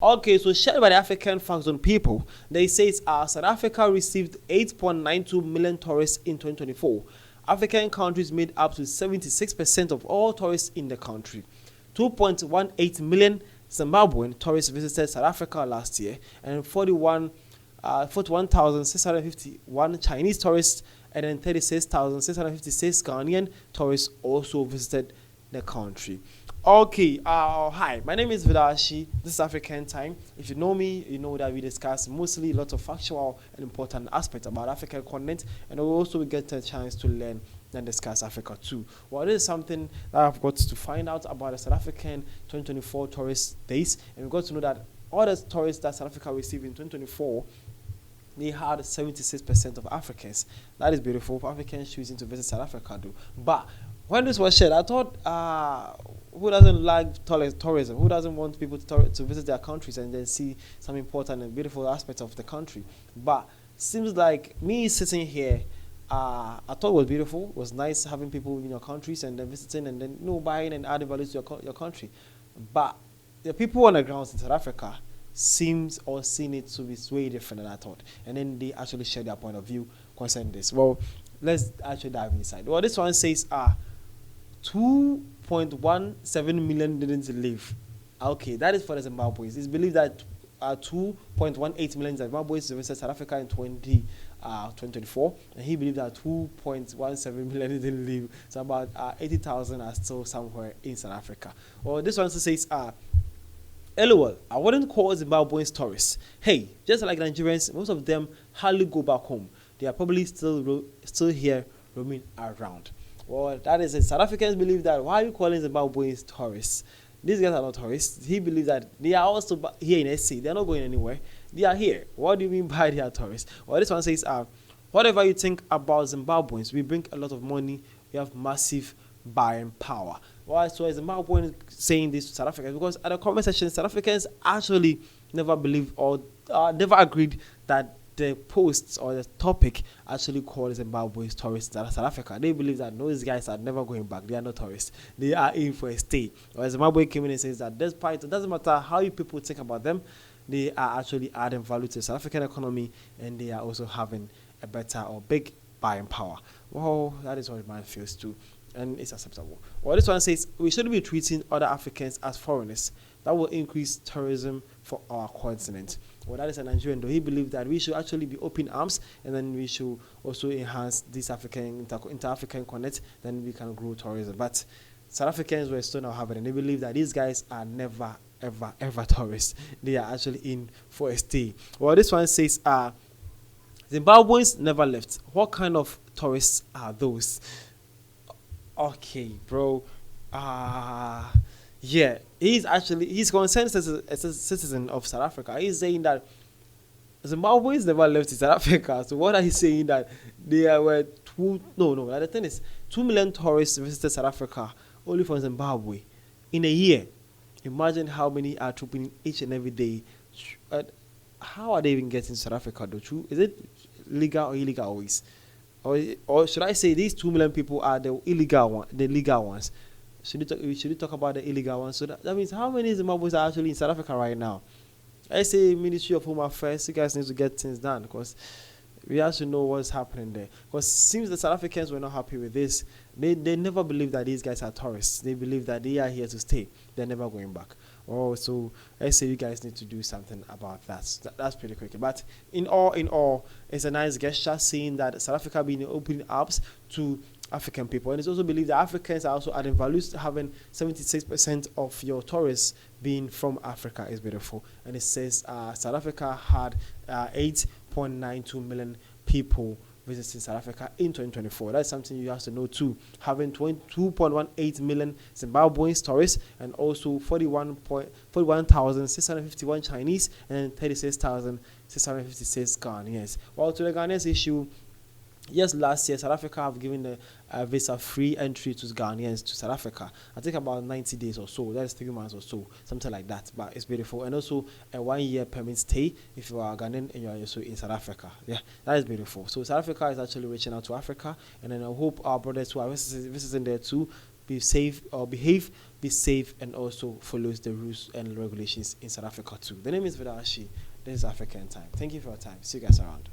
Okay, so shared by the African Facts on People, they say South Africa received 8.92 million tourists in 2024. African countries made up to 76% of all tourists in the country. 2.18 million Zimbabwean tourists visited South Africa last year, and 41,651 Chinese tourists, and then 36,656 Ghanaian tourists also visited the country. Okay, hi, my name is Vidashi. This is African Time. If you know me, you know that we discuss mostly lots of factual and important aspects about African continent, and we also get a chance to learn and discuss Africa too. Well, this is something that I've got to find out about the South African 2024 tourist days, and we got to know that all the tourists that South Africa received in 2024, they had 76% of Africans. That is beautiful for Africans choosing to visit South Africa, though. But when this was shared, I thought, who doesn't like tourism? Who doesn't want people to visit their countries and then see some important and beautiful aspects of the country? But seems like me sitting here, I thought it was beautiful. It was nice having people in your countries and then visiting and then buying and adding value to your country. But the people on the ground in South Africa seems or seen it to be way different than I thought. And then they actually share their point of view concerning this. Well, let's actually dive inside. Well, this one says 2.17 million didn't live. Okay, that is for the Zimbabweans. It's believed that 2.18 million Zimbabweans visited South Africa in 2024, and he believed that 2.17 million didn't live. So about 80,000 are still somewhere in South Africa. Well, this one says, LOL, I wouldn't call Zimbabweans tourists. Hey, just like Nigerians, most of them hardly go back home. They are probably still here roaming around. Well, that is it. South Africans believe that why are you calling Zimbabweans tourists? These guys are not tourists. He believes that they are also here in SC. They are not going anywhere. They are here. What do you mean by they are tourists? Well, this one says, whatever you think about Zimbabweans, we bring a lot of money. We have massive buying power. Why? So Zimbabweans saying this to South Africans? Because at the comment section, South Africans actually never believed or never agreed that the posts or the topic actually called Zimbabwe's tourists in South Africa. They believe that those guys are never going back. They are not tourists. They are in for a stay. Or Zimbabwe came in and says that despite it doesn't matter how you people think about them, they are actually adding value to the South African economy, and they are also having a better or big buying power. Well, that is what man feels too, and it's acceptable. Well, this one says we shouldn't be treating other Africans as foreigners. That will increase tourism for our continent. Well, that is a Nigerian, though. He believes that we should actually be open arms, and then we should also enhance this African inter-African connect. Then we can grow tourism. But South Africans were still not having it. They believe that these guys are never, ever tourists. They are actually in for a stay. Well, this one says, Zimbabweans never left. What kind of tourists are those? Okay, bro. Yeah, he's concerned as a citizen of South Africa. He's saying that Zimbabweans never left South Africa. So what are you saying that there were the thing is 2 million tourists visited South Africa only from Zimbabwe in a year. Imagine how many are trooping each and every day. How are they even getting to South Africa though? Is it legal or illegal always? Or should I say these 2 million people are the legal ones? Should we talk about the illegal ones? So that means how many Zimbabweans are actually in South Africa right now? I say Ministry of Home Affairs, you guys need to get things done because we have to know what's happening there. Because it seems the South Africans were not happy with this. They never believed that these guys are tourists. They believe that they are here to stay. They're never going back. Oh, so I say you guys need to do something about that. That's pretty quick. But in all, it's a nice gesture seeing that South Africa being opening up to African people, and it's also believed that Africans are also adding values. Having 76% of your tourists being from Africa is beautiful. And it says South Africa had 8.92 million people visiting South Africa in 2024. That's something you have to know too. Having 2.18 million Zimbabwean tourists and also 41,651 Chinese and 36,656 Ghanaians. Well, to the Ghanaians issue, yes, last year South Africa have given the visa-free entry to Ghanaians to South Africa. I think about 90 days or so. That is 3 months or so, something like that. But it's beautiful, and also a 1 year permit stay if you are Ghanaian and you are also in South Africa. Yeah, that is beautiful. So South Africa is actually reaching out to Africa, and then I hope our brothers who are visiting there too be safe or behave be safe and also follows the rules and regulations in South Africa too. The name is Vidashi. This is African Time. Thank you for your time. See you guys around.